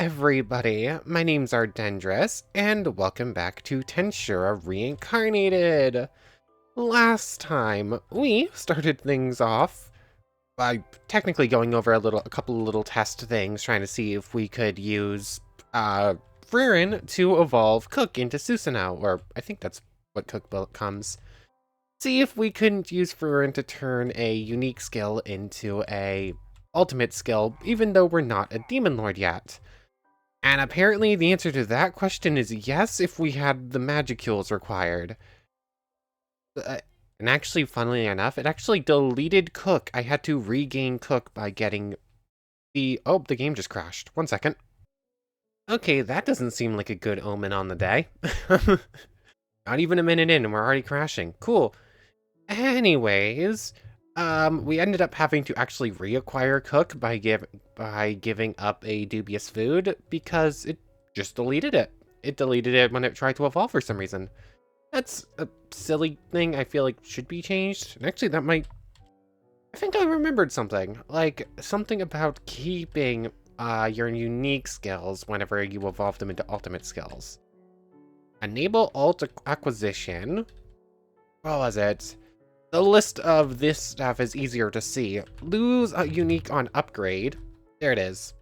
everybody, my name's Ardendris, and welcome back to Tensura Reincarnated! Last time, we started things off by technically going over a couple of little test things, trying to see if we could use, Frieren to evolve Cook into Susano'o, or I think that's what Cook becomes. See if we couldn't use Frieren to turn a unique skill into a ultimate skill, even though we're not a Demon Lord yet. And apparently the answer to that question is yes, if we had the magicules required. And actually, funnily enough, it actually deleted Cook. I had to regain Cook by getting the... Oh, the game just crashed. 1 second. Okay, that doesn't seem like a good omen on the day. Not even a minute in and we're already crashing. Cool. Anyways, we ended up having to actually reacquire Cook by giving up a dubious food because it just deleted it. It deleted it when it tried to evolve for some reason. That's a silly thing I feel like should be changed. And actually, that might... I think I remembered something. Like, something about keeping your unique skills whenever you evolve them into ultimate skills. Enable alt acquisition. What was it? The list of this stuff is easier to see. Lose a unique on upgrade. There it is.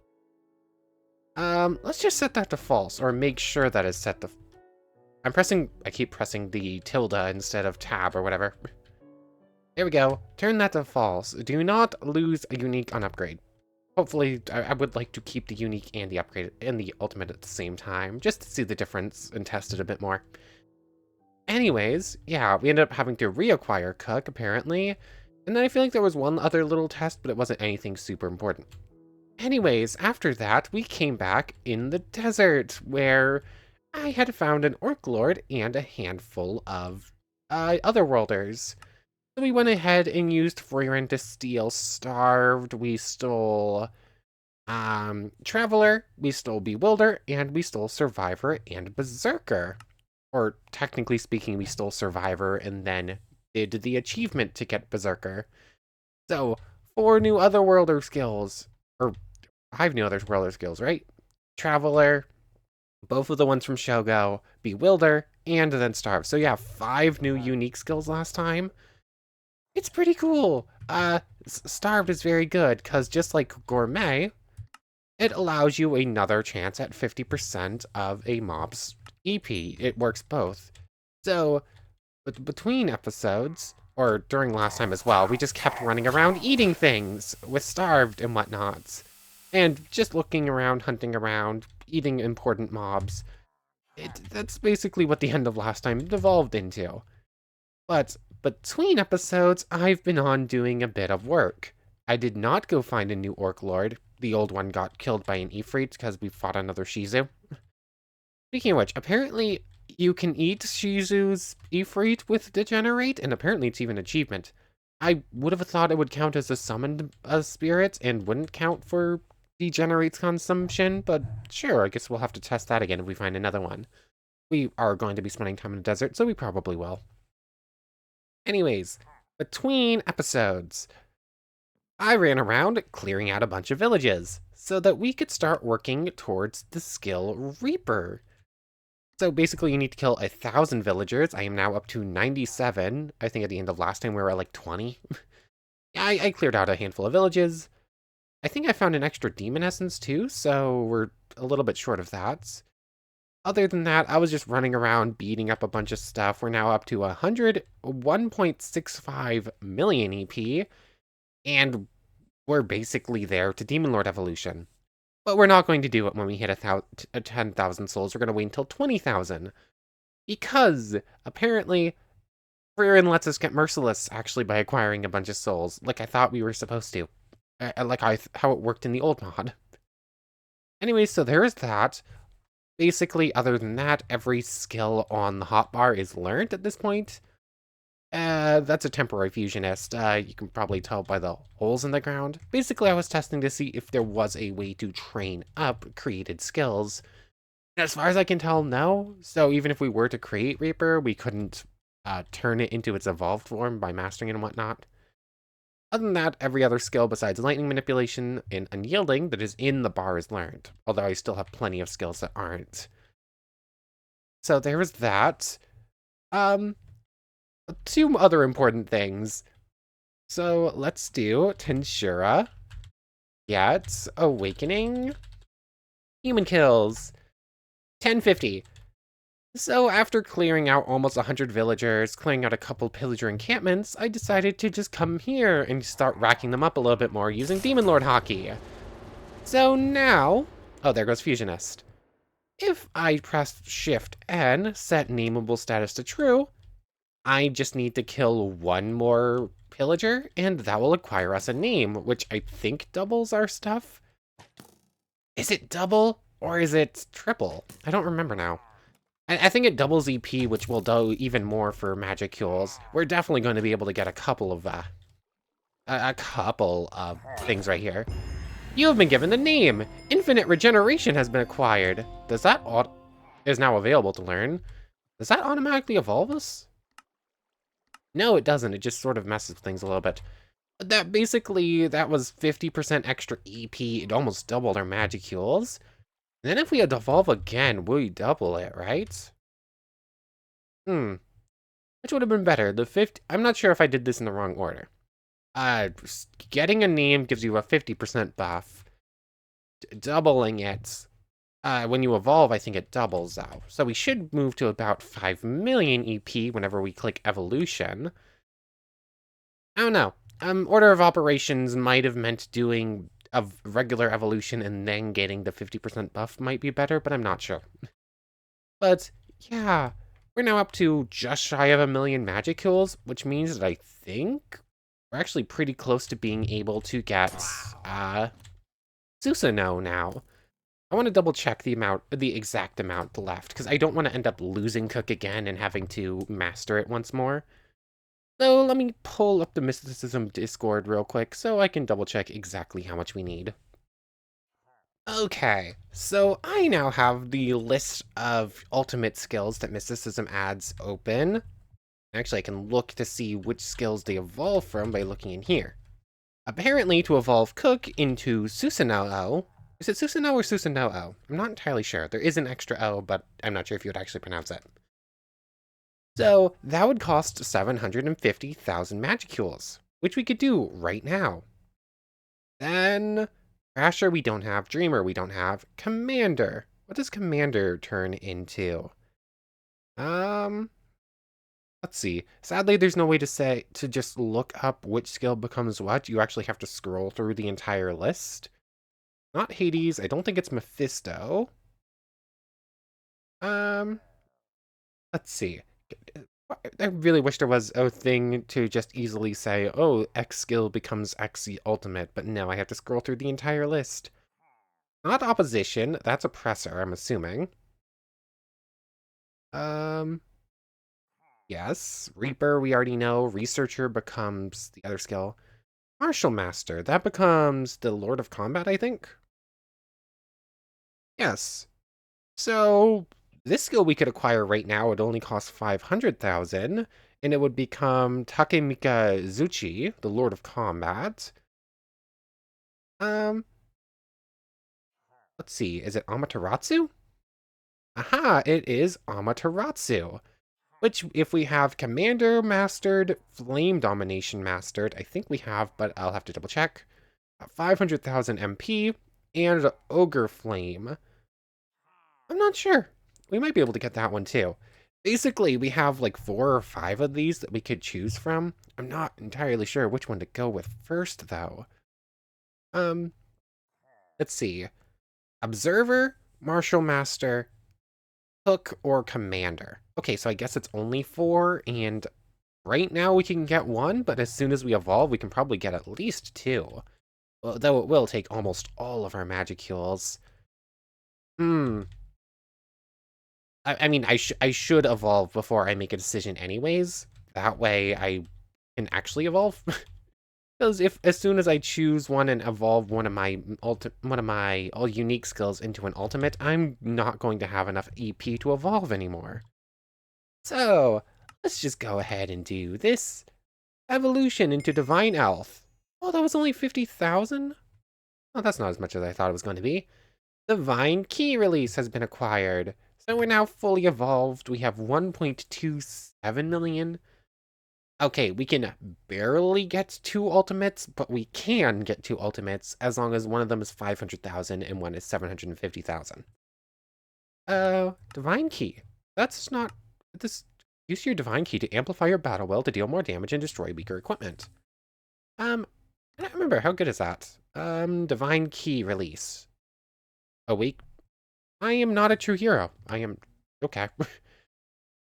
Let's just set that to false, or make sure that is set to... I keep pressing the tilde instead of tab or whatever. There we go. Turn that to false. Do not lose a unique on upgrade. Hopefully, I would like to keep the unique and the upgrade and the ultimate at the same time, just to see the difference and test it a bit more. Anyways, yeah, we ended up having to reacquire Cook, apparently. And then I feel like there was one other little test, but it wasn't anything super important. Anyways, after that, we came back in the desert, where I had found an Orc Lord and a handful of Otherworlders. So we went ahead and used Frieren to steal Starved, we stole Traveler, we stole Bewilder, and we stole Survivor and Berserker. Or technically speaking, we stole Survivor and then did the achievement to get Berserker. So, 4 new Otherworlder skills, or 5 new Otherworlder skills, right? Traveler, both of the ones from Shogo, Bewilder, and then Starve. So yeah, 5 new unique skills last time. It's pretty cool. Starved is very good, because just like Gourmet, it allows you another chance at 50% of a mob's EP. It works both. So, between episodes, or during last time as well, we just kept running around eating things with Starved and whatnots. And just looking around, hunting around, eating important mobs. That's basically what the end of last time devolved into. But between episodes, I've been on doing a bit of work. I did not go find a new Orc Lord. The old one got killed by an Ifrit because we fought another Shizu. Speaking of which, apparently you can eat Shizu's Ifrit with Degenerate, and apparently it's even an achievement. I would have thought it would count as a summoned spirit and wouldn't count for Degenerate's consumption, but sure, I guess we'll have to test that again if we find another one. We are going to be spending time in the desert, so we probably will. Anyways, between episodes, I ran around clearing out a bunch of villages so that we could start working towards the skill Reaper. So basically you need to kill 1,000 villagers. I am now up to 97. I think at the end of last time we were at like 20. I cleared out a handful of villages. I think I found an extra demon essence too, so we're a little bit short of that. Other than that, I was just running around beating up a bunch of stuff. We're now up to 1.65 million EP, and we're basically there to Demon Lord evolution. But we're not going to do it when we hit 10,000 souls. We're going to wait until 20,000. Because, apparently, Frieren lets us get merciless, actually, by acquiring a bunch of souls, like I thought we were supposed to. Like how it worked in the old mod. Anyway, so there is that. Basically, other than that, every skill on the hotbar is learned at this point. That's a temporary fusionist. You can probably tell by the holes in the ground. Basically, I was testing to see if there was a way to train up created skills. And as far as I can tell, no. So even if we were to create Reaper, we couldn't turn it into its evolved form by mastering it and whatnot. Other than that, every other skill besides lightning manipulation and unyielding that is in the bar is learned, although I still have plenty of skills that aren't. So there's that. Um, two other important things. So let's do Tensura, get Awakening, Human Kills, 1050. So after clearing out almost 100 villagers, clearing out a couple pillager encampments, I decided to just come here and start racking them up a little bit more using Demon Lord Hockey. So now, oh, there goes Fusionist. If I press Shift N, set nameable status to true, I just need to kill one more pillager, and that will acquire us a name, which I think doubles our stuff. Is it double, or is it triple? I don't remember now. I think it doubles EP, which will do even more for Magicules. We're definitely going to be able to get a couple of things right here. You have been given the name. Infinite Regeneration has been acquired. Does that is now available to learn? Does that automatically evolve us? No, it doesn't. It just sort of messes things a little bit. That was 50% extra EP. It almost doubled our Magicules. And then if we had to evolve again, we double it, right? Which would have been better? I'm not sure if I did this in the wrong order. Getting a name gives you a 50% buff. Doubling it, when you evolve, I think it doubles though. So we should move to about 5 million EP whenever we click evolution. I don't know. Order of operations might have meant doing a regular evolution and then getting the 50% buff might be better, but I'm not sure. But yeah, we're now up to just shy of 1 million Magicules, which means that I think we're actually pretty close to being able to get Susano'o now. I want to double check the exact amount left, because I don't want to end up losing Cook again and having to master it once more. So let me pull up the Mysticism Discord real quick so I can double check exactly how much we need. Okay, so I now have the list of ultimate skills that Mysticism adds open. Actually, I can look to see which skills they evolve from by looking in here. Apparently, to evolve Cook into Susano'o, is it Susano'o or Susano'o? I'm not entirely sure. There is an extra O, but I'm not sure if you would actually pronounce it. So that would cost 750,000 Magicules, which we could do right now. Then Crasher we don't have, Dreamer we don't have, Commander. What does Commander turn into? Let's see. Sadly, there's no way to just look up which skill becomes what. You actually have to scroll through the entire list. Not Hades. I don't think it's Mephisto. Let's see. I really wish there was a thing to just easily say, oh, X skill becomes X ultimate, but no, I have to scroll through the entire list. Not Opposition. That's Oppressor, I'm assuming. Yes. Reaper, we already know. Researcher becomes the other skill. Martial Master, that becomes the Lord of Combat, I think? Yes. So, this skill we could acquire right now would only cost 500,000, and it would become Takemika Zuchi, the Lord of Combat. Let's see, is it Amaterasu? Aha, it is Amaterasu. Which, if we have Commander Mastered, Flame Domination Mastered, I think we have, but I'll have to double check. 500,000 MP, and Ogre Flame. I'm not sure. We might be able to get that one too. Basically, we have like 4 or 5 of these that we could choose from. I'm not entirely sure which one to go with first, though. Let's see. Observer, Martial Master, Hook, or Commander. Okay, so I guess it's only 4, and right now we can get 1, but as soon as we evolve, we can probably get at least 2. Well, though it will take almost all of our Magicules. I mean, I should evolve before I make a decision anyways. That way I can actually evolve. Because as soon as I choose one and evolve one of my all unique skills into an ultimate, I'm not going to have enough EP to evolve anymore. So let's just go ahead and do this evolution into Divine Elf. Oh, that was only 50,000? Oh, that's not as much as I thought it was going to be. Divine Key release has been acquired. So we're now fully evolved. We have 1.27 million. Okay, we can barely get 2 ultimates, but we can get 2 ultimates as long as one of them is 500,000 and one is 750,000. Divine Key. That's not... This... Use your Divine Key to amplify your battle will to deal more damage and destroy weaker equipment. I don't remember. How good is that? Divine Key release. A week? I am not a true hero. I am... Okay.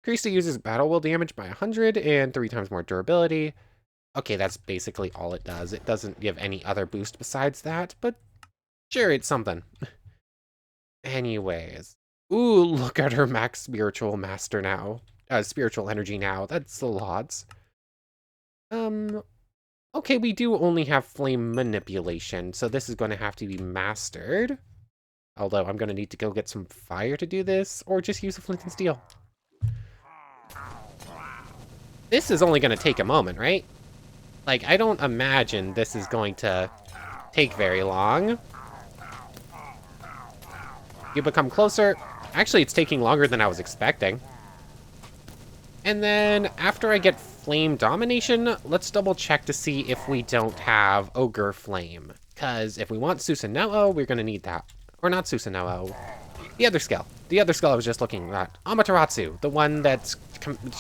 Increase the user's battle will damage by 100 and 3 times more durability. Okay, that's basically all it does. It doesn't give any other boost besides that, but sure, it's something. Anyways. Ooh, look at her max spiritual master now. Spiritual energy now. That's a lot. Okay, we do only have flame manipulation, so this is going to have to be mastered. Although I'm going to need to go get some fire to do this, or just use a flint and steel. This is only going to take a moment, right? Like, I don't imagine this is going to take very long. You become closer. Actually, it's taking longer than I was expecting. And then, after I get Flame Domination, let's double check to see if we don't have Ogre Flame. Because if we want Susano'o, we're going to need that. Or not Susano'o. The other skill. The other skill I was just looking at. Amaterasu, the one that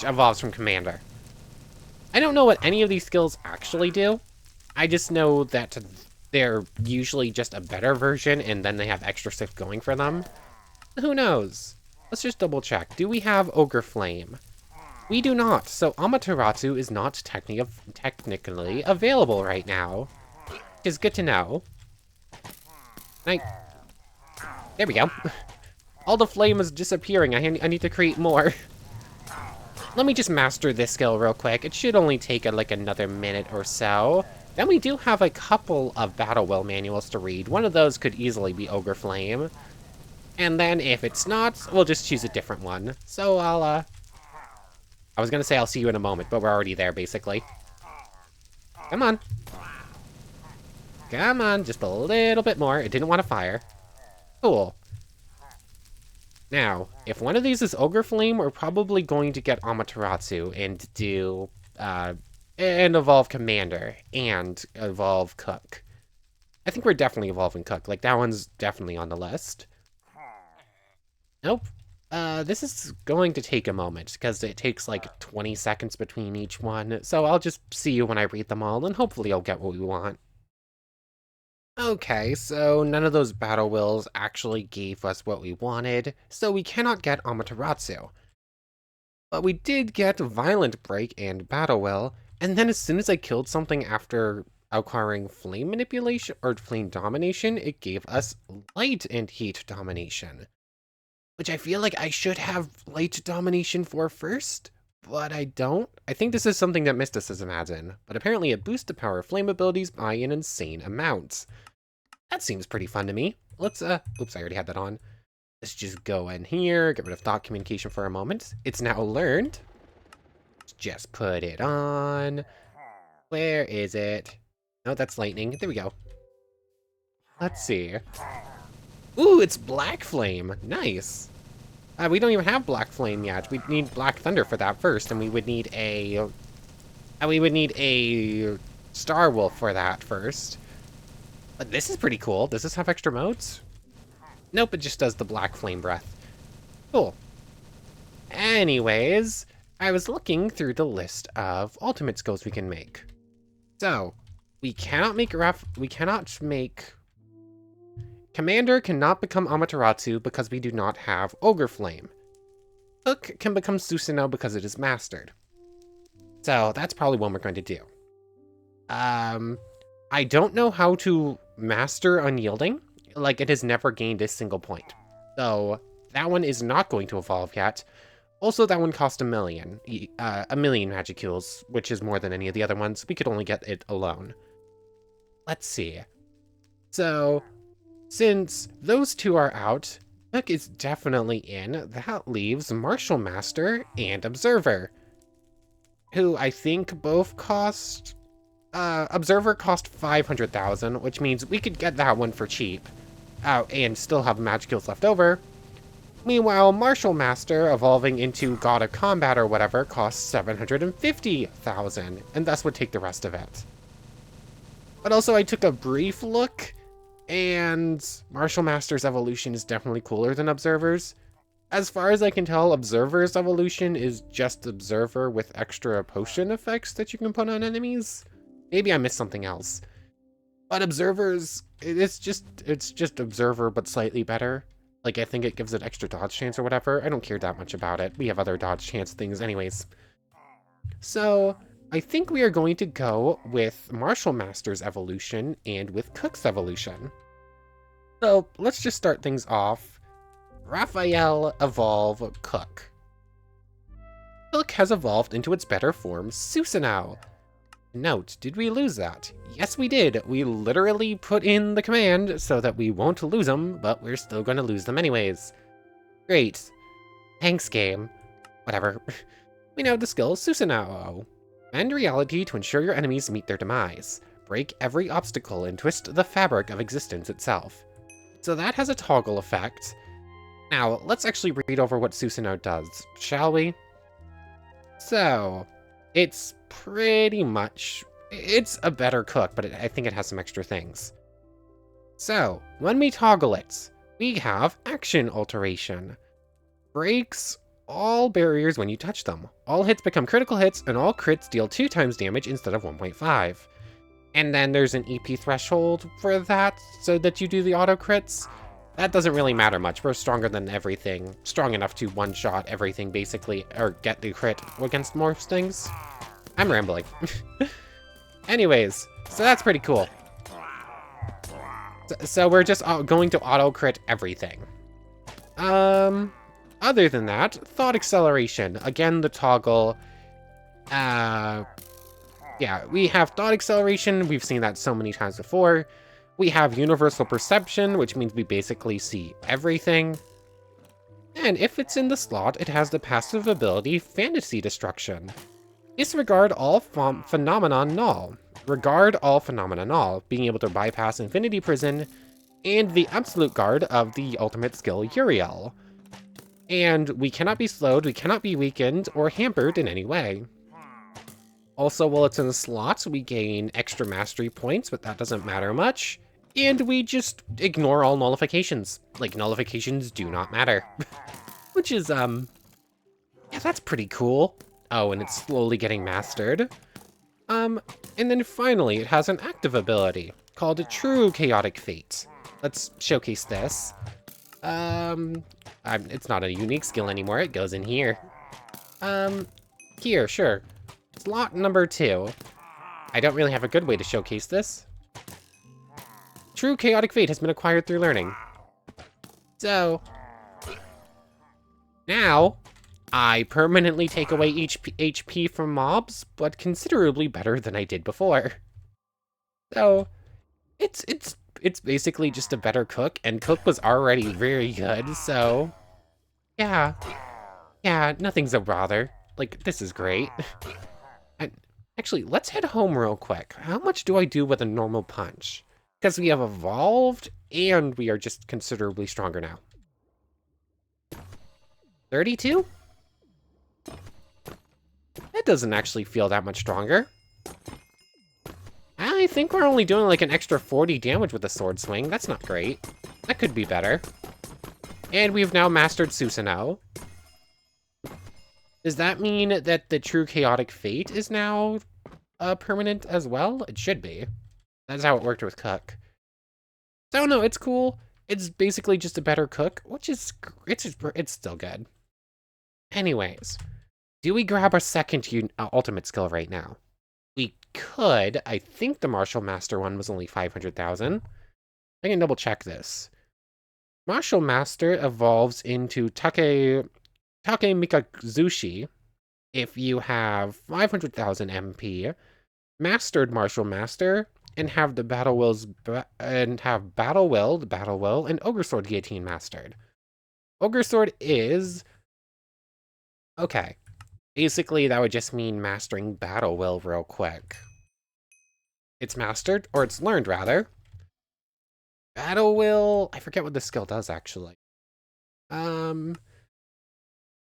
evolves from Commander. I don't know what any of these skills actually do. I just know that they're usually just a better version, and then they have extra stuff going for them. Who knows? Let's just double check. Do we have Ogre Flame? We do not, so Amaterasu is not technically available right now. Which is good to know. There we go. All the flame is disappearing. I need to create more. Let me just master this skill real quick. It should only take like another minute or so. Then we do have a couple of Battle Will manuals to read. One of those could easily be Ogre Flame. And then if it's not, we'll just choose a different one. So I was gonna say I'll see you in a moment, but we're already there basically. Come on. Come on, just a little bit more. It didn't want to fire. Cool. Now, if one of these is Ogre Flame, we're probably going to get Amaterasu and do, and evolve Commander, and evolve Cook. I think we're definitely evolving Cook. Like, that one's definitely on the list. Nope. This is going to take a moment, because it takes like 20 seconds between each one, so I'll just see you when I read them all, and hopefully I'll get what we want. Okay, so none of those Battle Wills actually gave us what we wanted, so we cannot get Amaterasu. But we did get Violent Break and Battle Will, and then as soon as I killed something after acquiring Flame Manipulation or Flame Domination, it gave us Light and Heat Domination. Which I feel like I should have Light Domination for first, but I don't. I think this is something that Mysticism adds in, but apparently it boosts the power of flame abilities by an insane amount. That seems pretty fun to me. Let's, oops, I already had that on. Let's just go in here, get rid of thought communication for a moment. It's now learned. Let's just put it on. Where is it? No, that's lightning. There we go. Let's see. Ooh, it's Black Flame. Nice. We don't even have Black Flame yet. We need Black Thunder for that first, and we would need a Star Wolf for that first. But this is pretty cool. Does this have extra modes? Nope, it just does the Black Flame Breath. Cool. Anyways, I was looking through the list of ultimate skills we can make. So, we cannot make Commander cannot become Amaterasu because we do not have Ogre Flame. Cook can become Susano'o because it is mastered. So that's probably one we're going to do. I don't know how to master Unyielding. Like, it has never gained a single point. So that one is not going to evolve yet. Also, that one cost a million Magicules, which is more than any of the other ones. We could only get it alone. Let's see. So, since those two are out, Cook is definitely in. That leaves Martial Master and Observer, who I think both cost Observer cost 500,000, which means we could get that one for cheap. And still have magic skills left over. Meanwhile, Martial Master, evolving into God of Combat or whatever, costs 750,000, and thus would take the rest of it. But also, I took a brief look, and Martial Master's evolution is definitely cooler than Observer's. As far as I can tell, Observer's evolution is just Observer with extra potion effects that you can put on enemies. Maybe I missed something else. But Observer's, it's just Observer, but slightly better. Like, I think it gives it extra dodge chance or whatever. I don't care that much about it. We have other dodge chance things anyways. So, I think we are going to go with Martial Master's evolution and with Cook's evolution. So, let's just start things off. Raphael evolve Cook. Cook has evolved into its better form, Susano'o. Note, did we lose that? Yes, we did. We literally put in the command so that we won't lose them, but we're still going to lose them anyways. Great. Thanks, game. Whatever. We now have the skill Susano'o. Bend reality to ensure your enemies meet their demise. Break every obstacle and twist the fabric of existence itself. So that has a toggle effect. Now, let's actually read over what Susano'o does, shall we? So, it's pretty much... It's a better cook, but I think it has some extra things. So, when we toggle it, we have Action Alteration. Breaks all barriers when you touch them. All hits become critical hits, and all crits deal 2 times damage instead of 1.5. And then there's an EP threshold for that, so that you do the auto crits. That doesn't really matter much. We're stronger than everything. Strong enough to one-shot everything, basically, or get the crit against most things. I'm rambling. Anyways, so that's pretty cool. So we're just going to auto-crit everything. Other than that, Thought Acceleration. Again, the toggle. Yeah, we have Thought Acceleration. We've seen that so many times before. We have Universal Perception, which means we basically see everything. And if it's in the slot, it has the passive ability Fantasy Destruction. Disregard all phenomena null. Regard all phenomena null, being able to bypass Infinity Prison, and the absolute guard of the ultimate skill Uriel. And we cannot be slowed, we cannot be weakened, or hampered in any way. Also, while it's in the slots, we gain extra mastery points, but that doesn't matter much. And we just ignore all nullifications. Like, nullifications do not matter. Which is, yeah, that's pretty cool. Oh, and it's slowly getting mastered. And then finally, it has an active ability called True Chaotic Fate. Let's showcase this. It's not a unique skill anymore. It goes in here. Here, sure. Slot number 2. I don't really have a good way to showcase this. True Chaotic Fate has been acquired through learning. So, now, I permanently take away HP from mobs, but considerably better than I did before. So, it's basically just a better Cook, and Cook was already very good, so... Yeah, nothing's a bother. Like, this is great. And actually, let's head home real quick. How much do I do with a normal punch? Because we have evolved, and we are just considerably stronger now. 32? That doesn't actually feel that much stronger. I think we're only doing like an extra 40 damage with a sword swing. That's not great. That could be better. And we've now mastered Susano'o. Does that mean that the True Chaotic Fate is now permanent as well? It should be. That's how it worked with Cook. So no, it's cool. It's basically just a better Cook, which is, it's still good. Anyways, do we grab our second ultimate skill right now? We could. I think the Martial Master one was only 500,000. I can double check this. Martial Master evolves into Take Mikazushi if you have 500,000 MP, mastered Martial Master, and have the Battle Will, and Ogre Sword Guillotine mastered. Ogre Sword is... Okay. Basically, that would just mean mastering Battle Will real quick. It's mastered, or it's learned, rather. Battle Will... I forget what this skill does, actually.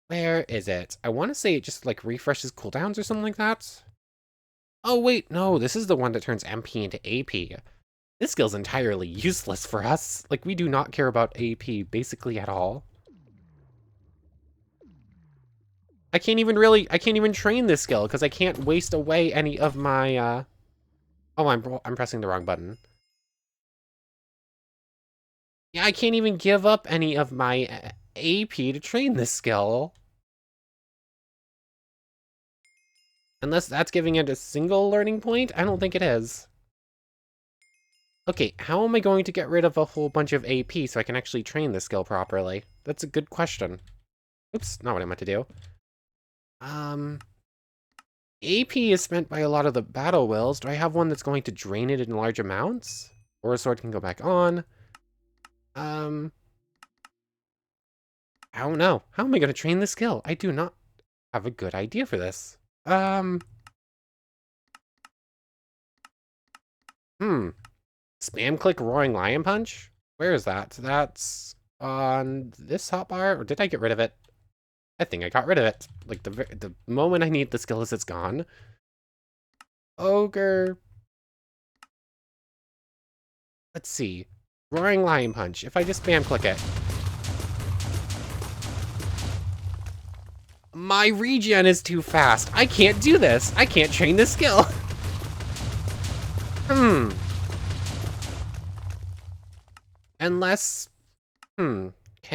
Where is it? I want to say it just, like, refreshes cooldowns or something like that. Oh, wait, no, this is the one that turns MP into AP. This skill's entirely useless for us. Like, we do not care about AP basically at all. I can't even train this skill because I can't waste away any of my, Oh, I'm pressing the wrong button. Yeah, I can't even give up any of my AP to train this skill. Unless that's giving it a single learning point? I don't think it is. Okay, how am I going to get rid of a whole bunch of AP so I can actually train this skill properly? That's a good question. Oops, not what I meant to do. AP is spent by a lot of the battle wills. Do I have one that's going to drain it in large amounts? Or a sword can go back on? I don't know. How am I going to train this skill? I do not have a good idea for this. Spam click Roaring Lion Punch? Where is that? That's on this hotbar, or did I get rid of it? I think I got rid of it. Like, the moment I need the skill is it's gone. Ogre. Let's see. Roaring Lion Punch. If I just spam click it. My regen is too fast. I can't do this. I can't train this skill. Unless... Can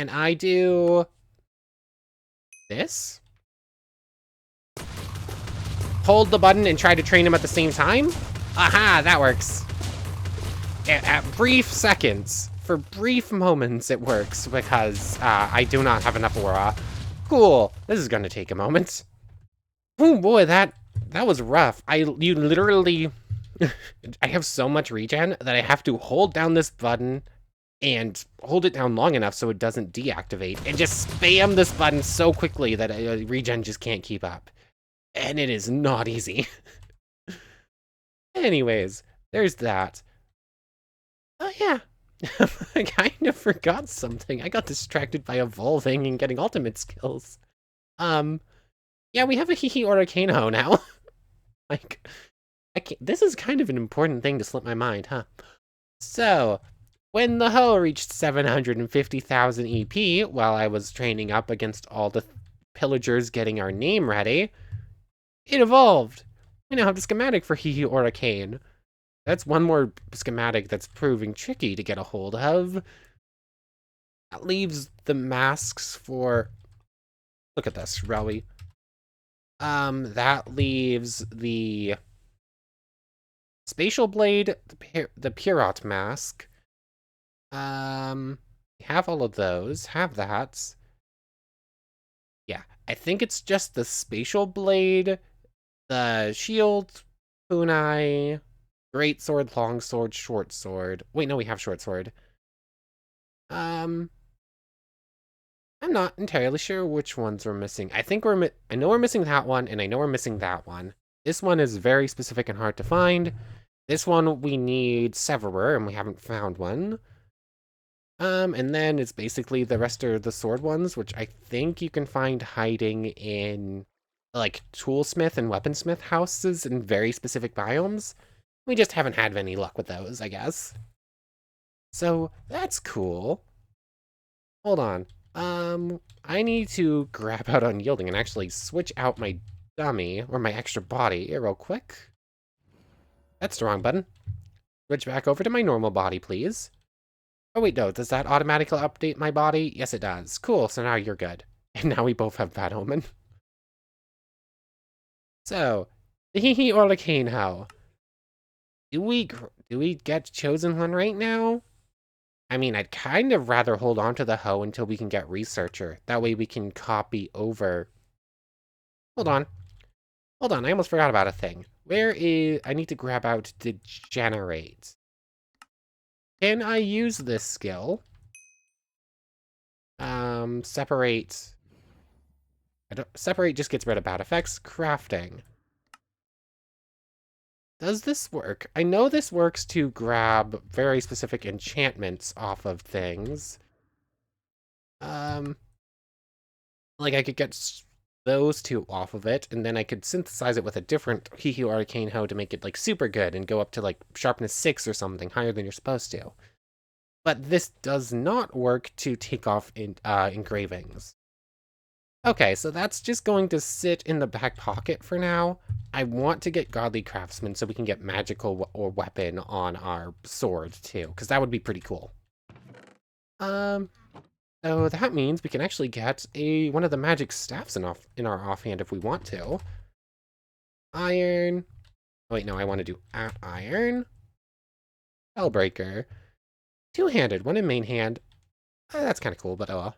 I do... this? Hold the button and try to train him at the same time? Aha, that works. At brief seconds. For brief moments, it works, because I do not have enough aura. Cool. This is gonna take a moment. Oh boy, that was rough. You literally... I have so much regen that I have to hold down this button and hold it down long enough so it doesn't deactivate, and just spam this button so quickly that regen just can't keep up. And it is not easy. Anyways, there's that. Oh yeah, I kind of forgot something. I got distracted by evolving and getting ultimate skills. Yeah, we have a Hihi Oricano now. Like, this is kind of an important thing to slip my mind, huh? So, when the hoe reached 750,000 EP, while I was training up against all the pillagers getting our name ready, it evolved. We now have the schematic for Hihi Oricane. That's one more schematic that's proving tricky to get a hold of. That leaves the masks for... Look at this, Rowie. That leaves the Spatial Blade, the Pierrot mask. Have all of those. Have that. Yeah, I think it's just the Spatial Blade, the Shield, Kunai, Great Sword, Long Sword, Short Sword. Wait, no, we have Short Sword. I'm not entirely sure which ones we're missing. I think I know we're missing that one, and I know we're missing that one. This one is very specific and hard to find. This one, we need Severer, and we haven't found one. And then it's basically the rest of the sword ones, which I think you can find hiding in, like, toolsmith and weaponsmith houses in very specific biomes. We just haven't had any luck with those, I guess. So, that's cool. Hold on. I need to grab out Unyielding and actually switch out my dummy, or my extra body, real quick. That's the wrong button. Switch back over to my normal body, please. Oh wait, no, does that automatically update my body? Yes, it does. Cool, so now you're good. And now we both have Bad Omen. So, the Hihi Oricane How. Do we get Chosen One right now? I mean, I'd kind of rather hold on to the hoe until we can get Researcher. That way we can copy over... Hold on. Hold on, I almost forgot about a thing. Where is... I need to grab out Degenerate. Can I use this skill? Separate... Separate just gets rid of bad effects. Crafting. Does this work? I know this works to grab very specific enchantments off of things. Like I could get those two off of it, and then I could synthesize it with a different Hihiu Arcane Hoe to make it like super good and go up to like sharpness 6 or something higher than you're supposed to. But this does not work to take off engravings. Okay, so that's just going to sit in the back pocket for now. I want to get Godly Craftsman so we can get magical or weapon on our sword too, because that would be pretty cool. So that means we can actually get one of the magic staffs in our offhand if we want to. Iron. Oh, wait, no, I want to do iron. Spellbreaker. Two-handed, one in main hand. That's kind of cool, but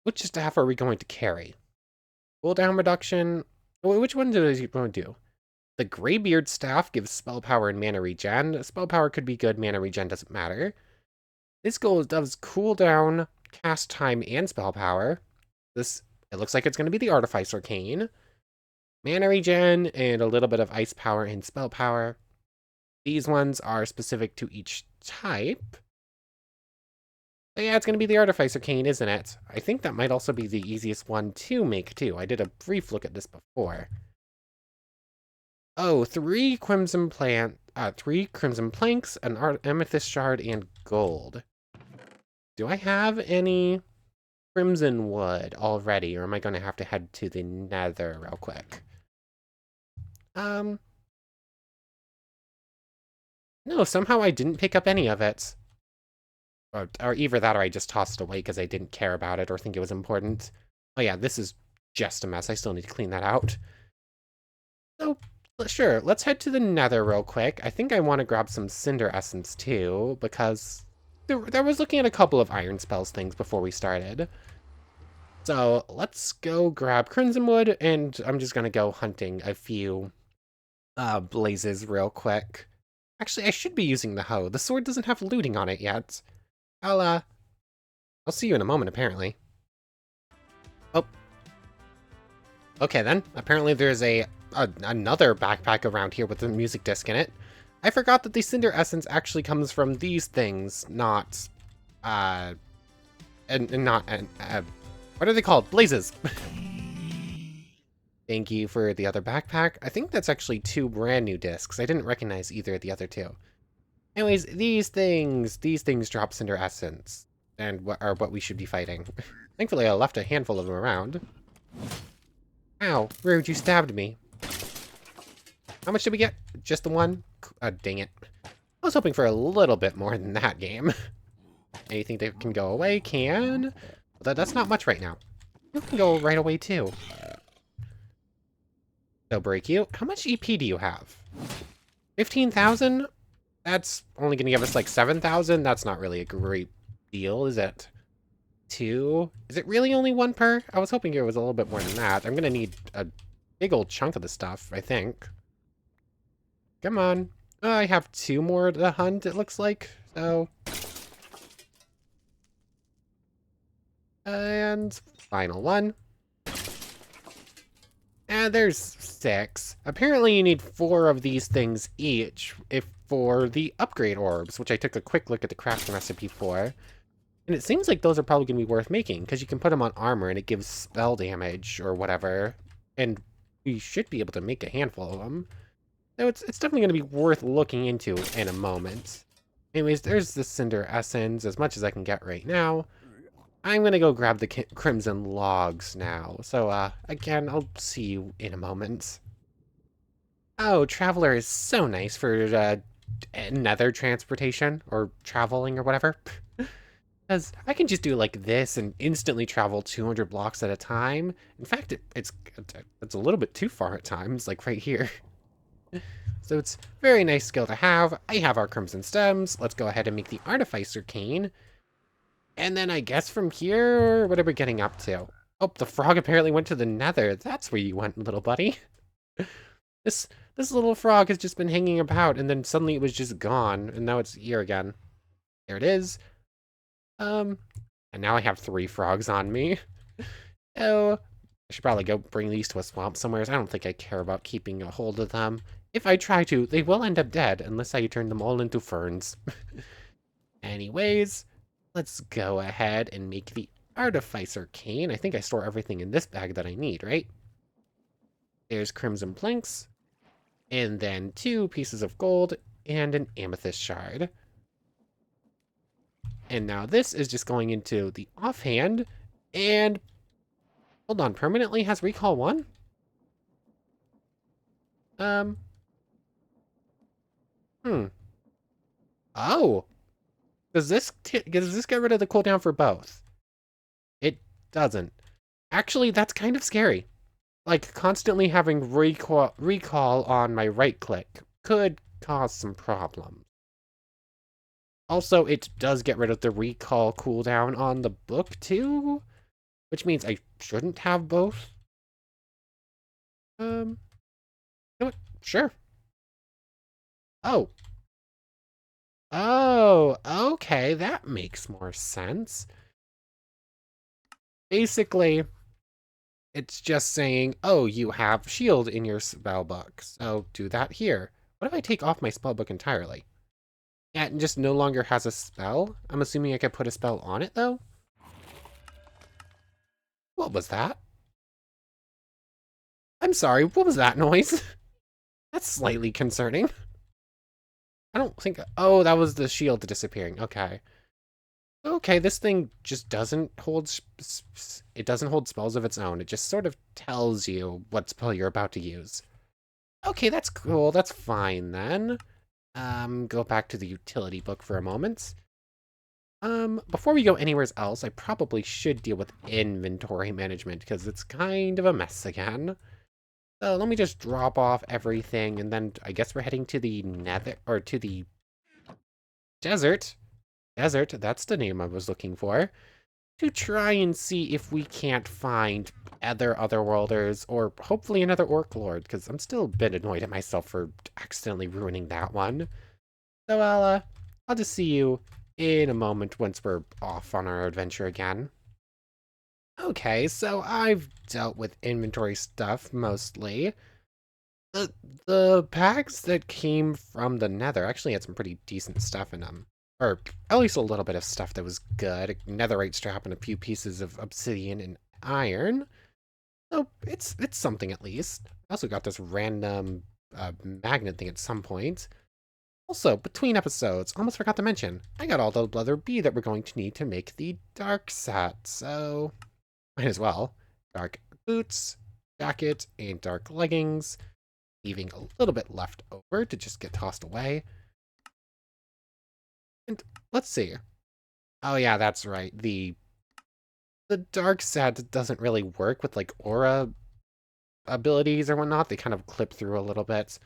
which staff are we going to carry? Cooldown reduction. Which one does he want to do? The Greybeard staff gives spell power and mana regen. Spell power could be good, mana regen doesn't matter. This does cooldown, cast time, and spell power. It looks like it's going to be the Artifice Arcane. Mana regen and a little bit of ice power and spell power. These ones are specific to each type. But yeah, it's going to be the Artifice Arcane, isn't it? I think that might also be the easiest one to make, too. I did a brief look at this before. Oh, 3 crimson planks, an amethyst shard, and gold. Do I have any crimson wood already, or am I going to have to head to the Nether real quick? No, somehow I didn't pick up any of it. Or either that or I just tossed it away because I didn't care about it or think it was important. Oh yeah, this is just a mess. I still need to clean that out. So, sure, let's head to the Nether real quick. I think I want to grab some Cinder Essence too, because there was looking at a couple of Iron Spells things before we started. So, let's go grab Crimson Wood, and I'm just going to go hunting a few blazes real quick. Actually, I should be using the hoe. The sword doesn't have looting on it yet. I'll see you in a moment, apparently. Oh. Okay, then. Apparently there's another backpack around here with a music disc in it. I forgot that the Cinder Essence actually comes from these things, not, what are they called? Blazes! Thank you for the other backpack. I think that's actually 2 brand new discs. I didn't recognize either of the other 2. Anyways, these things drop Cinder Essence, and are what we should be fighting. Thankfully, I left a handful of them around. Ow, rude, you stabbed me. How much did we get? Just the one? Dang it. I was hoping for a little bit more than that game. Anything that can go away can. That's not much right now. You can go right away, too. They'll break you. How much EP do you have? 15,000? That's only going to give us like 7,000. That's not really a great deal, is it? 2? Is it really only 1 per? I was hoping it was a little bit more than that. I'm going to need a big old chunk of the stuff, I think. Come on. I have 2 more to hunt, it looks like. So. And final one. And there's 6. Apparently you need 4 of these things each for the upgrade orbs, which I took a quick look at the crafting recipe for. And it seems like those are probably going to be worth making, because you can put them on armor and it gives spell damage or whatever. And we should be able to make a handful of them. So it's definitely going to be worth looking into in a moment. Anyways, there's the Cinder Essence, as much as I can get right now. I'm going to go grab the Crimson Logs now. So, again, I'll see you in a moment. Oh, Traveler is so nice for Nether transportation, or traveling, or whatever. Because I can just do like this and instantly travel 200 blocks at a time. In fact, it's a little bit too far at times, like right here. So it's a very nice skill to have. I have our Crimson Stems. Let's go ahead and make the Artifice Arcane. And then I guess from here, what are we getting up to? Oh, the frog apparently went to the Nether. That's where you went, little buddy. This little frog has just been hanging about, and then suddenly it was just gone, and now it's here again. There it is. And now I have 3 frogs on me. Oh, I should probably go bring these to a swamp somewhere. I don't think I care about keeping a hold of them. if I try to, they will end up dead unless I turn them all into ferns. Anyways, let's go ahead and make the Artificer Cane. I think I store everything in this bag that I need, right? There's Crimson Planks, and then 2 pieces of gold and an Amethyst Shard. And now this is just going into the offhand, and hold on, permanently has recall 1? Um, hmm. Oh, does this get rid of the cooldown for both? It doesn't. Actually, that's kind of scary. Like, constantly having recall on my right click could cause some problems. Also, it does get rid of the recall cooldown on the book too, which means I shouldn't have both. You know what? Sure. Oh. Oh, okay, that makes more sense. Basically, it's just saying, oh, you have shield in your spell book, so do that here. What if I take off my spell book entirely? Yeah, it just no longer has a spell? I'm assuming I could put a spell on it, though? What was that? I'm sorry, what was that noise? That's slightly concerning. I don't think... Oh, that was the shield disappearing. Okay. Okay, this thing just doesn't hold... It doesn't hold spells of its own. It just sort of tells you what spell you're about to use. Okay, that's cool. That's fine, then. Go back to the utility book for a moment. Before we go anywhere else, I probably should deal with inventory management, because it's kind of a mess again. So let me just drop off everything, and then I guess we're heading to the Nether, or to the desert. Desert, that's the name I was looking for. To try and see if we can't find otherworlders, or hopefully another Orc Lord, because I'm still a bit annoyed at myself for accidentally ruining that one. So I'll just see you in a moment once we're off on our adventure again. Okay, so I've dealt with inventory stuff mostly. The packs that came from the Nether actually had some pretty decent stuff in them. Or at least a little bit of stuff that was good. A netherite strap and a few pieces of obsidian and iron. So it's something at least. I also got this random magnet thing at some point. Also, between episodes, almost forgot to mention, I got all the leather B that we're going to need to make the dark set, so might as well. Dark boots, jacket, and dark leggings, leaving a little bit left over to just get tossed away. And let's see. Oh yeah, that's right. The dark set doesn't really work with like aura abilities or whatnot. They kind of clip through a little bit.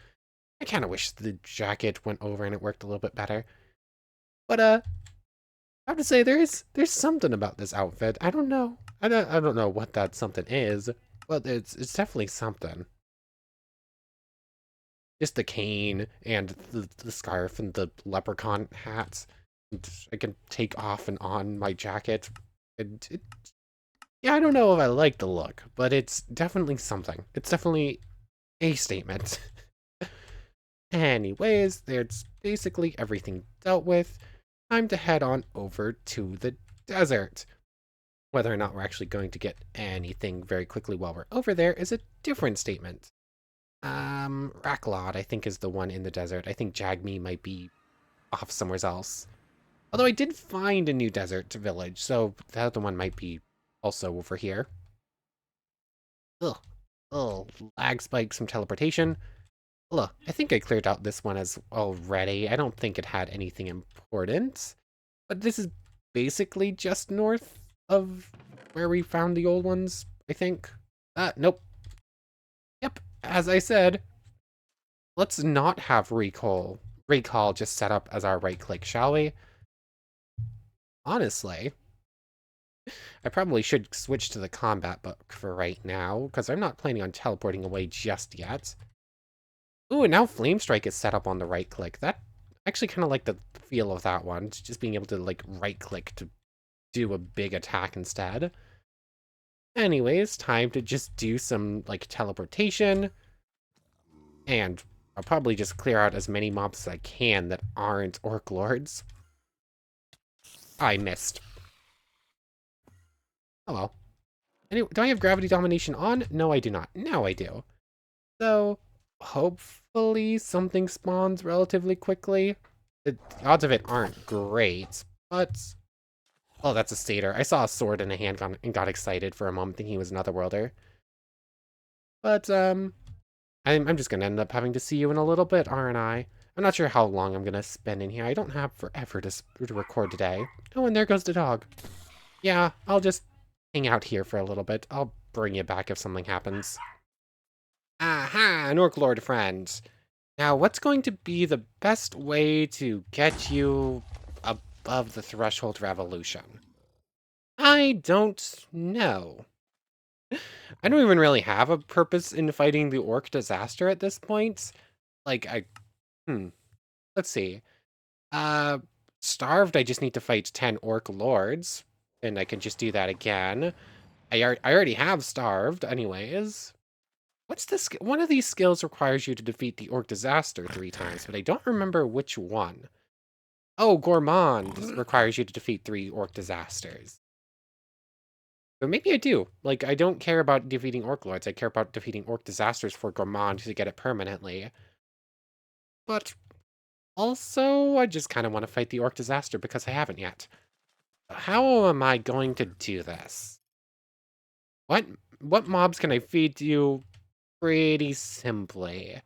I kind of wish the jacket went over and it worked a little bit better. But I have to say there's something about this outfit. I don't know. I don't know what that something is, but it's definitely something. Just the cane and the scarf and the leprechaun hat. And I can take off and on my jacket. And yeah, I don't know if I like the look, but it's definitely something. It's definitely a statement. Anyways, there's basically everything dealt with. Time to head on over to the desert. Whether or not we're actually going to get anything very quickly while we're over there is a different statement. Racklod, I think, is the one in the desert. I think Jagme might be off somewhere else. Although I did find a new desert village, so the other one might be also over here. Ugh. Oh, lag spikes from teleportation. Look, I think I cleared out this one as already. I don't think it had anything important. But this is basically just north of where we found the old ones, I think. Nope. Yep, as I said, let's not have recall just set up as our right click, shall we? Honestly, I probably should switch to the combat book for right now, because I'm not planning on teleporting away just yet. Ooh, and now Flame Strike is set up on the right click. That I actually kind of like the feel of that one, just being able to like right click to do a big attack instead. Anyways, time to just do some like teleportation and I'll probably just clear out as many mobs as I can that aren't Orc Lords. I missed. Oh well. Anyway, do I have Gravity Domination on? No, I do not. Now I do. So, hopefully something spawns relatively quickly. The odds of it aren't great, but... Oh, that's a satyr. I saw a sword in a hand and got excited for a moment thinking he was another worlder. But, I'm just gonna end up having to see you in a little bit, aren't I? I'm not sure how long I'm gonna spend in here. I don't have forever to record today. Oh, and there goes the dog. Yeah, I'll just hang out here for a little bit. I'll bring you back if something happens. Aha, an Orc Lord friend. Now, what's going to be the best way to get you above the threshold revolution? I don't know. I don't even really have a purpose in fighting the Orc disaster at this point. Like, let's see. Starved, I just need to fight 10 Orc Lords, and I can just do that again. I already have Starved, anyways. What's this? One of these skills requires you to defeat the Orc disaster 3 times, but I don't remember which one. Oh, Gourmand requires you to defeat 3 Orc disasters. But maybe I do. Like, I don't care about defeating Orc Lords. I care about defeating Orc disasters for Gourmand to get it permanently. But also, I just kind of want to fight the Orc disaster because I haven't yet. How am I going to do this? What mobs can I feed you? Pretty simply.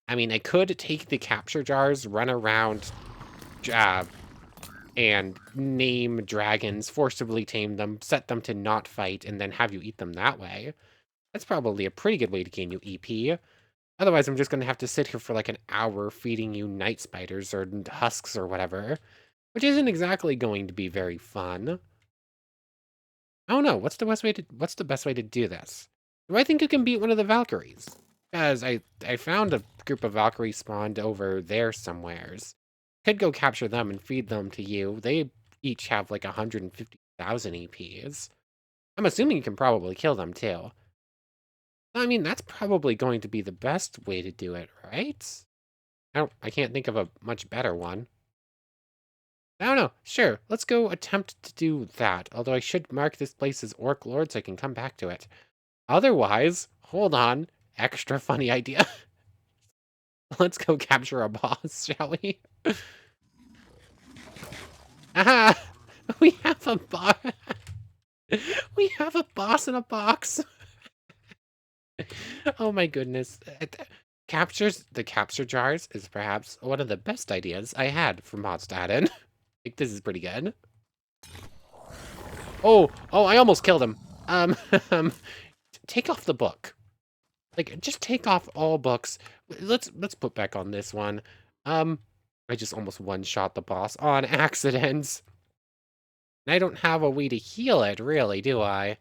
I mean, I could take the capture jars, run around, and name dragons, forcibly tame them, set them to not fight, and then have you eat them that way. That's probably a pretty good way to gain you EP. Otherwise, I'm just going to have to sit here for like an hour feeding you night spiders or husks or whatever, which isn't exactly going to be very fun. I don't know. What's the best way to do this? Do I think you can beat one of the Valkyries? Because I found a group of Valkyries spawned over there somewheres. Could go capture them and feed them to you. They each have like 150,000 EPs. I'm assuming you can probably kill them too. I mean, that's probably going to be the best way to do it, right? I can't think of a much better one. I don't know. Sure, let's go attempt to do that. Although I should mark this place as Orc Lord so I can come back to it. Otherwise, hold on. Extra funny idea. Let's go capture a boss, shall we? Aha! We have a boss. We have a boss in a box. Oh my goodness. The capture jars is perhaps one of the best ideas I had for mods to add in. I think this is pretty good. Oh, I almost killed him. Take off the book. Like, just take off all books. Let's put back on this one. I just almost one-shot the boss on accident. And I don't have a way to heal it, really, do I?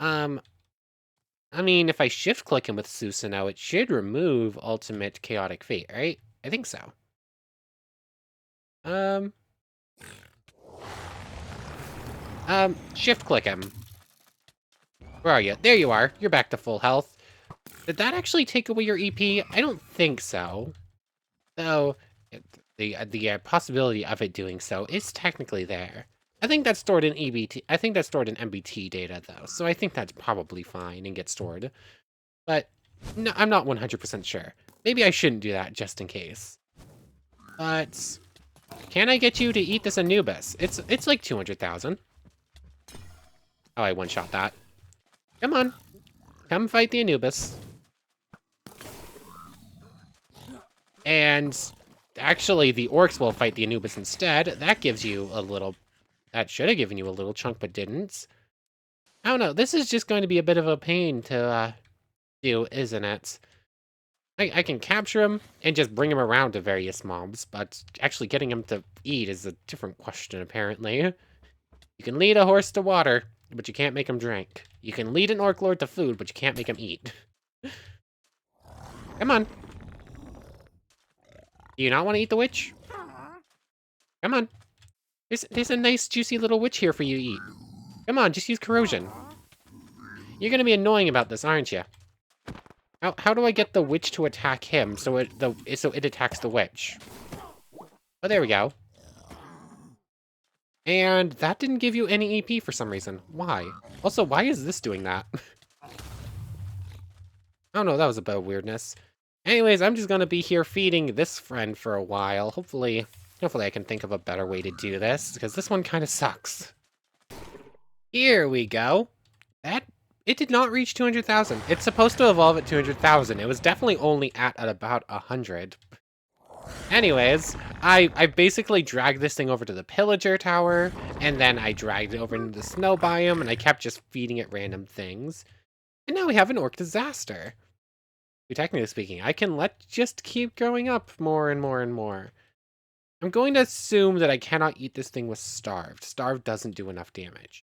I mean, if I shift-click him with Susano'o, it should remove Ultimate Chaotic Fate, right? I think so. Shift-click him. Where are you? There you are. You're back to full health. Did that actually take away your EP? I don't think so. So, the possibility of it doing so is technically there. I think that's stored in EBT. I think that's stored in MBT data, though. So I think that's probably fine and gets stored. But no, I'm not 100% sure. Maybe I shouldn't do that just in case. But can I get you to eat this Anubis? It's like 200,000. Oh, I one-shot that. Come on. Come fight the Anubis. And actually, the orcs will fight the Anubis instead. That gives you a little... That should have given you a little chunk, but didn't. I don't know. This is just going to be a bit of a pain to do, isn't it? I can capture him and just bring him around to various mobs, but actually getting him to eat is a different question, apparently. You can lead a horse to water, but you can't make him drink. You can lead an orc lord to food, but you can't make him eat. Come on. Do you not want to eat the witch? Come on. There's a nice, juicy little witch here for you to eat. Come on, just use corrosion. You're gonna be annoying about this, aren't you? How do I get the witch to attack him so it attacks the witch? Oh, there we go. And that didn't give you any EP for some reason. Why? Also, why is this doing that? I don't know, that was a bit of weirdness. Anyways, I'm just gonna be here feeding this friend for a while. Hopefully I can think of a better way to do this, because this one kind of sucks. Here we go. It did not reach 200,000. It's supposed to evolve at 200,000. It was definitely only at about 100. Anyways, I basically dragged this thing over to the pillager tower, and then I dragged it over into the snow biome, and I kept just feeding it random things. And now we have an orc disaster. Technically speaking, I can just keep growing up more and more and more. I'm going to assume that I cannot eat this thing with Starved. Starved doesn't do enough damage.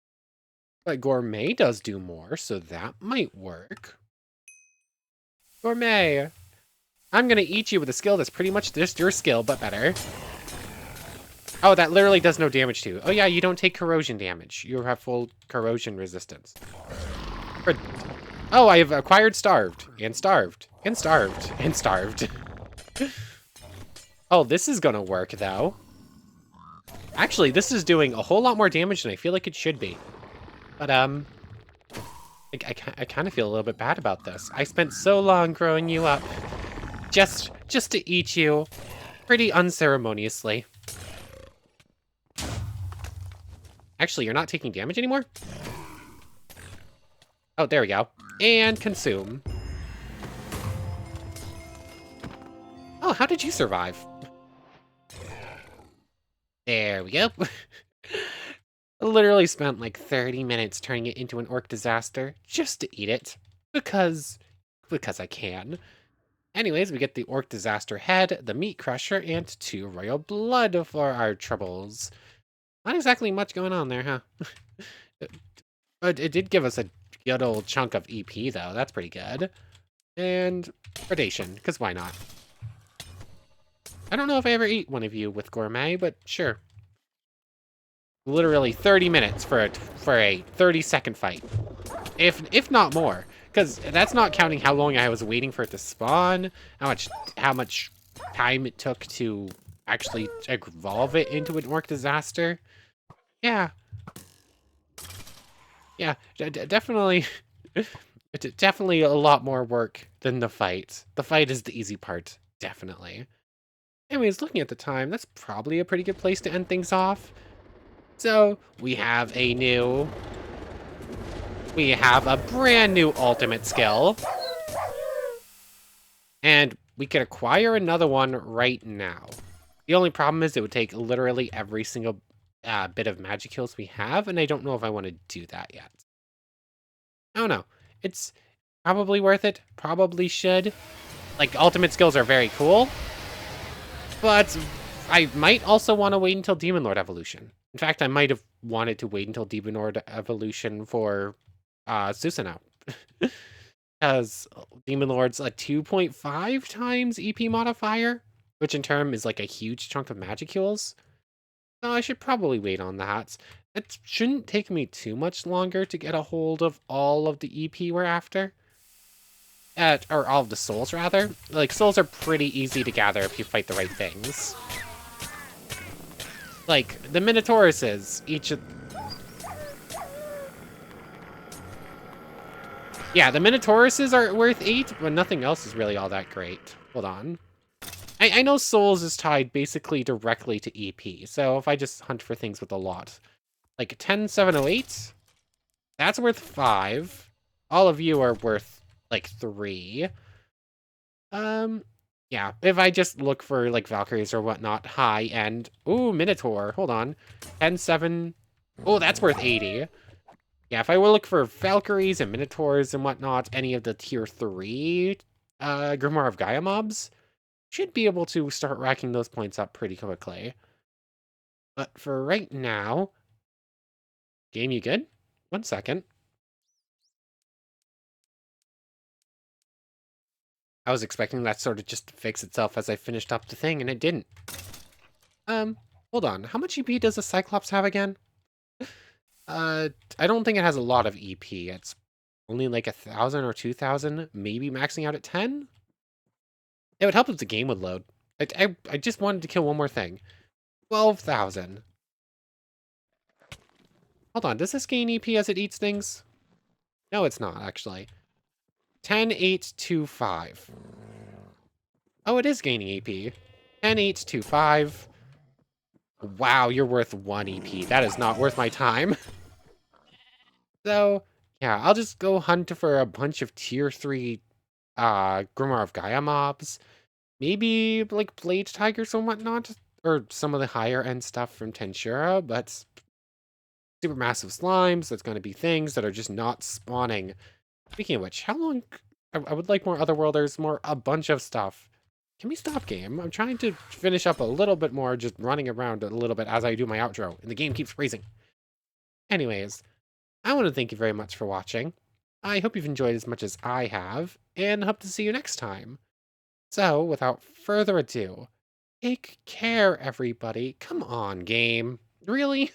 But Gourmet does do more, so that might work. Gourmet! I'm gonna eat you with a skill that's pretty much just your skill, but better. Oh, that literally does no damage to you. Oh yeah, you don't take corrosion damage. You have full corrosion resistance. Oh, I have acquired Starved, and Starved, and Starved, and Starved. Oh, this is gonna work, though. Actually, this is doing a whole lot more damage than I feel like it should be. But, I kind of feel a little bit bad about this. I spent so long growing you up. Just to eat you. Pretty unceremoniously. Actually, you're not taking damage anymore? Oh, there we go. And consume. Oh, how did you survive? There we go. I literally spent like 30 minutes turning it into an orc disaster just to eat it. Because I can. Anyways, we get the orc disaster head, the meat crusher, and 2 royal blood for our troubles. Not exactly much going on there, huh? But it did give us a good old chunk of EP, though. That's pretty good. And predation, because why not? I don't know if I ever eat one of you with Gourmet, but sure. Literally 30 minutes for a 30-second fight. If not more. Because that's not counting how long I was waiting for it to spawn, how much time it took to actually evolve it into an orc disaster. Yeah. Yeah, definitely, definitely a lot more work than the fight. The fight is the easy part, definitely. Anyways, looking at the time, that's probably a pretty good place to end things off. So, we have a brand new ultimate skill. And we could acquire another one right now. The only problem is it would take literally every single bit of magic heals we have, and I don't know if I want to do that yet. I don't know. It's probably worth it. Probably should. Like, ultimate skills are very cool. But I might also want to wait until Demon Lord evolution. In fact, I might have wanted to wait until Demon Lord evolution for Susano'o. Because Demon Lord's a 2.5 times EP modifier, which in turn is like a huge chunk of magic heals. So I should probably wait on that. It shouldn't take me too much longer to get a hold of all of the EP we're after. Or all of the souls, rather. Like, souls are pretty easy to gather if you fight the right things. Like, the Minotauruses, yeah, the Minotauruses are worth 8, but nothing else is really all that great. Hold on. I know souls is tied basically directly to EP, so if I just hunt for things with a lot. Like, 10708, that's worth 5. All of you are worth, like, 3. Yeah, if I just look for, like, Valkyries or whatnot, high end. Ooh, Minotaur, hold on. 107. Oh, that's worth 80. Yeah, if I were look for Valkyries and Minotaurs and whatnot, any of the tier 3 Grimoire of Gaia mobs, should be able to start racking those points up pretty quickly. But for right now, game, you good? 1 second. I was expecting that sort of just to fix itself as I finished up the thing, and it didn't. Hold on. How much EP does a Cyclops have again? I don't think it has a lot of EP. It's only like 1,000 or 2,000, maybe maxing out at 10? It would help if the game would load. I just wanted to kill one more thing. 12,000. Hold on, does this gain EP as it eats things? No, it's not, actually. 10,825. Oh, it is gaining EP. 10,825. Wow, you're worth 1 EP. That is not worth my time. So, yeah, I'll just go hunt for a bunch of tier 3 Grimoire of Gaia mobs. Maybe, like, Blade Tigers and whatnot. Or some of the higher end stuff from Tensura, but supermassive slimes, that's going to be things that are just not spawning. Speaking of which, how long... I would like more Otherworlders, a bunch of stuff. Can we stop game? I'm trying to finish up a little bit more, just running around a little bit as I do my outro, and the game keeps freezing. Anyways, I want to thank you very much for watching. I hope you've enjoyed as much as I have, and hope to see you next time. So, without further ado, take care, everybody. Come on, game. Really?